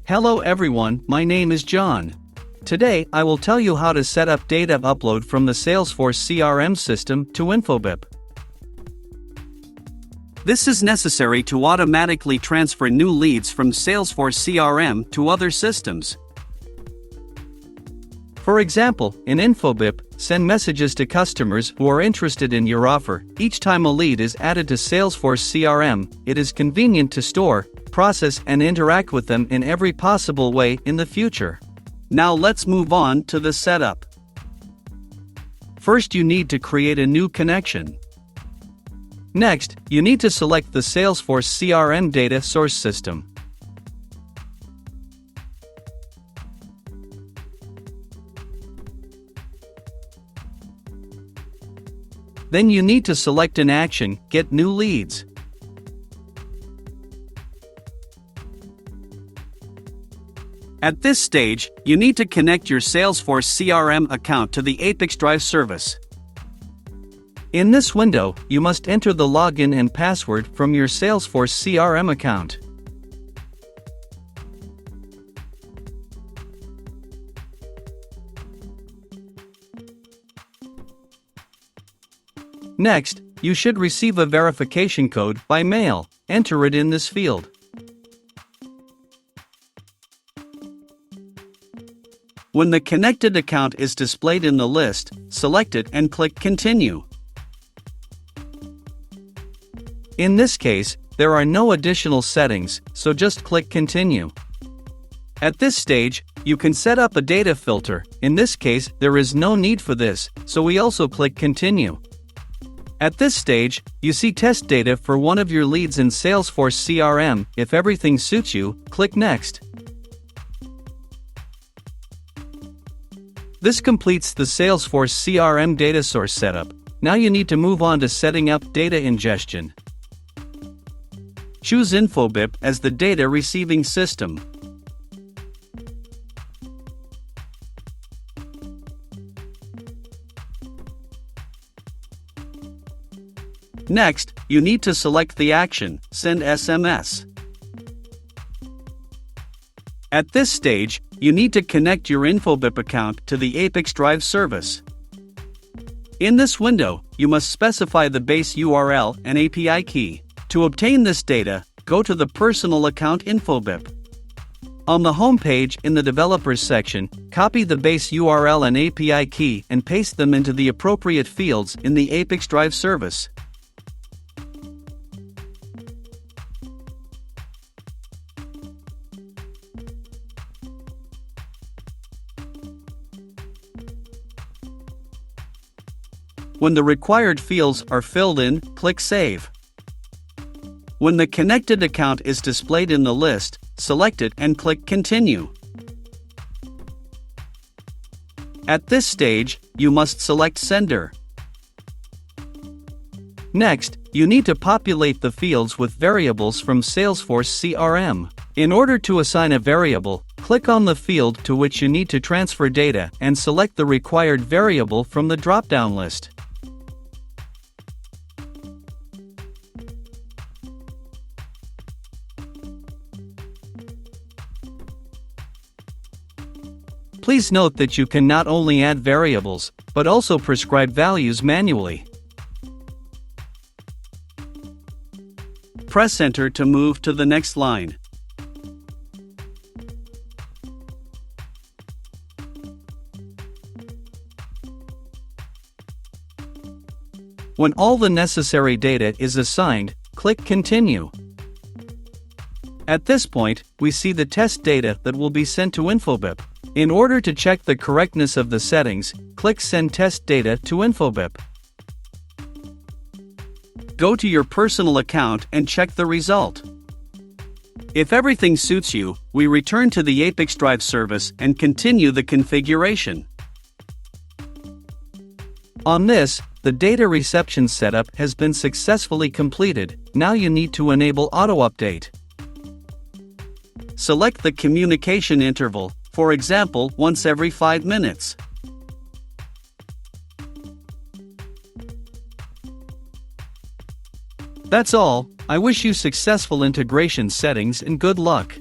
Hello everyone, my name is John. Today I will tell you how to set up data upload from the Salesforce CRM system to Infobip. This is necessary to automatically transfer new leads from Salesforce CRM to other systems. For example, in Infobip, send messages to customers who are interested in your offer. Each time a lead is added to Salesforce CRM, it is convenient to store, process and interact with them in every possible way in the future. Now let's move on to the setup. First, you need to create a new connection. Next, you need to select the Salesforce CRM data source system. Then you need to select an action, Get New Leads. At this stage, you need to connect your Salesforce CRM account to the ApiX-Drive service. In this window, you must enter the login and password from your Salesforce CRM account. Next, you should receive a verification code by mail. Enter it in this field. When the connected account is displayed in the list, select it and click Continue. In this case, there are no additional settings, so just click Continue. At this stage, you can set up a data filter. In this case, there is no need for this, so we also click Continue. At this stage, you see test data for one of your leads in Salesforce CRM. If everything suits you, click Next. This completes the Salesforce CRM data source setup. Now you need to move on to setting up data ingestion. Choose Infobip as the data receiving system. Next, you need to select the action, Send SMS. At this stage, you need to connect your Infobip account to the ApiX-Drive service. In this window, you must specify the base URL and API key. To obtain this data, go to the Personal Account Infobip. On the home page in the Developers section, copy the base URL and API key and paste them into the appropriate fields in the ApiX-Drive service. When the required fields are filled in, click Save. When the connected account is displayed in the list, select it and click Continue. At this stage, you must select Sender. Next, you need to populate the fields with variables from Salesforce CRM. In order to assign a variable, click on the field to which you need to transfer data and select the required variable from the drop-down list. Please note that you can not only add variables, but also prescribe values manually. Press Enter to move to the next line. When all the necessary data is assigned, click Continue. At this point, we see the test data that will be sent to Infobip. In order to check the correctness of the settings, click Send Test Data to Infobip. Go to your personal account and check the result. If everything suits you, we return to the ApiX-Drive service and continue the configuration. On this, the data reception setup has been successfully completed. Now you need to enable auto-update. Select the communication interval, for example, once every 5 minutes. That's all. I wish you successful integration settings and good luck.